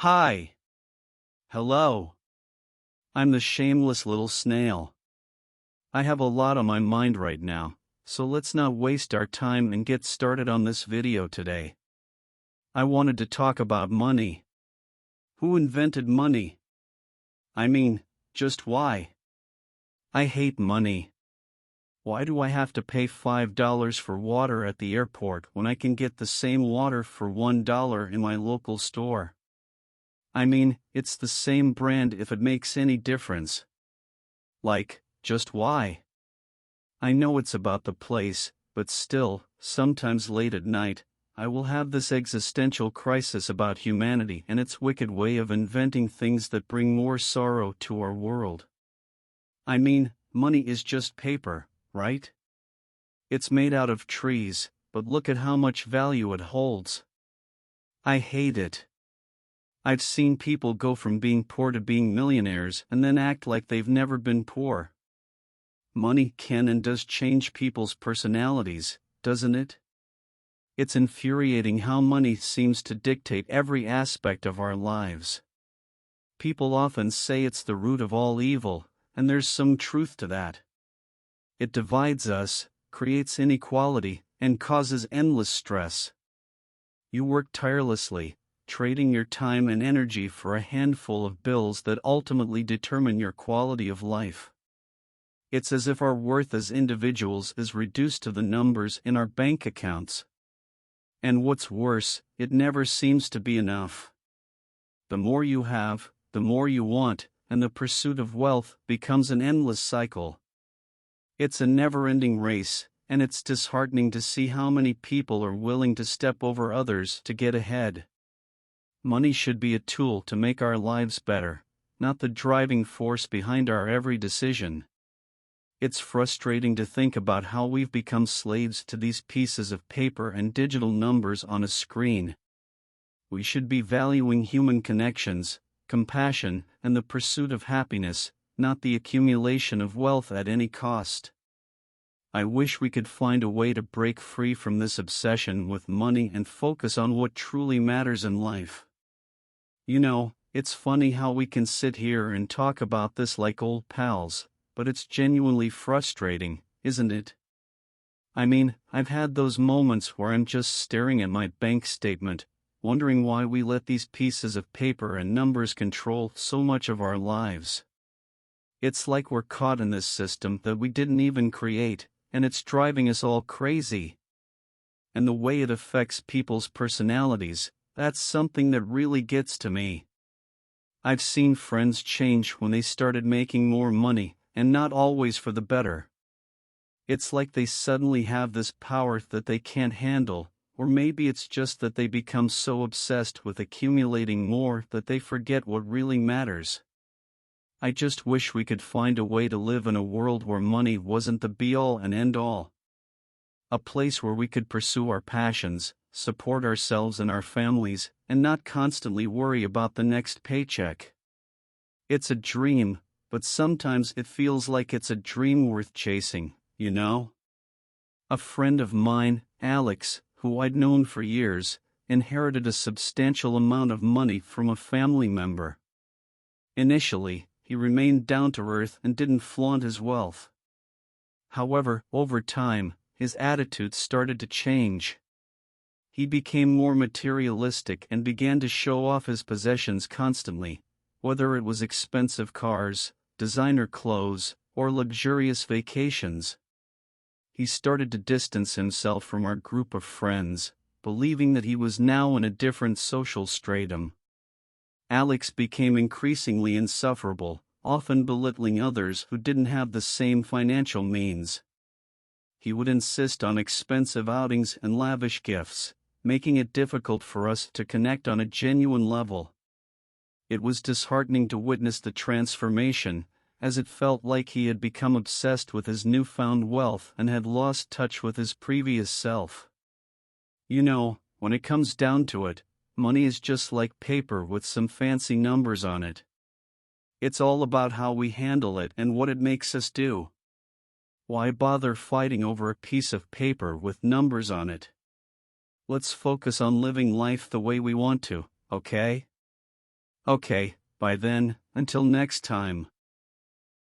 Hi. Hello. I'm the shameless little snail. I have a lot on my mind right now, so let's not waste our time and get started on this video today. I wanted to talk about money. Who invented money? I mean, just why? I hate money. Why do I have to pay $5 for water at the airport when I can get the same water for $1 in my local store? I mean, it's the same brand if it makes any difference. Like, just why? I know it's about the place, but still, sometimes late at night, I will have this existential crisis about humanity and its wicked way of inventing things that bring more sorrow to our world. I mean, money is just paper, right? It's made out of trees, but look at how much value it holds. I hate it. I've seen people go from being poor to being millionaires and then act like they've never been poor. Money can and does change people's personalities, doesn't it? It's infuriating how money seems to dictate every aspect of our lives. People often say it's the root of all evil, and there's some truth to that. It divides us, creates inequality, and causes endless stress. You work tirelessly, trading your time and energy for a handful of bills that ultimately determine your quality of life. It's as if our worth as individuals is reduced to the numbers in our bank accounts. And what's worse, it never seems to be enough. The more you have, the more you want, and the pursuit of wealth becomes an endless cycle. It's a never-ending race, and it's disheartening to see how many people are willing to step over others to get ahead. Money should be a tool to make our lives better, not the driving force behind our every decision. It's frustrating to think about how we've become slaves to these pieces of paper and digital numbers on a screen. We should be valuing human connections, compassion, and the pursuit of happiness, not the accumulation of wealth at any cost. I wish we could find a way to break free from this obsession with money and focus on what truly matters in life. You know, it's funny how we can sit here and talk about this like old pals, but it's genuinely frustrating, isn't it? I mean, I've had those moments where I'm just staring at my bank statement, wondering why we let these pieces of paper and numbers control so much of our lives. It's like we're caught in this system that we didn't even create, and it's driving us all crazy. And the way it affects people's personalities, that's something that really gets to me. I've seen friends change when they started making more money, and not always for the better. It's like they suddenly have this power that they can't handle, or maybe it's just that they become so obsessed with accumulating more that they forget what really matters. I just wish we could find a way to live in a world where money wasn't the be-all and end-all. A place where we could pursue our passions, support ourselves and our families, and not constantly worry about the next paycheck. It's a dream, but sometimes it feels like it's a dream worth chasing, you know? A friend of mine, Alex, who I'd known for years, inherited a substantial amount of money from a family member. Initially, he remained down to earth and didn't flaunt his wealth. However, over time, his attitude started to change. He became more materialistic and began to show off his possessions constantly, whether it was expensive cars, designer clothes, or luxurious vacations. He started to distance himself from our group of friends, believing that he was now in a different social stratum. Alex became increasingly insufferable, often belittling others who didn't have the same financial means. He would insist on expensive outings and lavish gifts, making it difficult for us to connect on a genuine level. It was disheartening to witness the transformation, as it felt like he had become obsessed with his newfound wealth and had lost touch with his previous self. You know, when it comes down to it, money is just like paper with some fancy numbers on it. It's all about how we handle it and what it makes us do. Why bother fighting over a piece of paper with numbers on it? Let's focus on living life the way we want to, okay? Okay, bye then, until next time.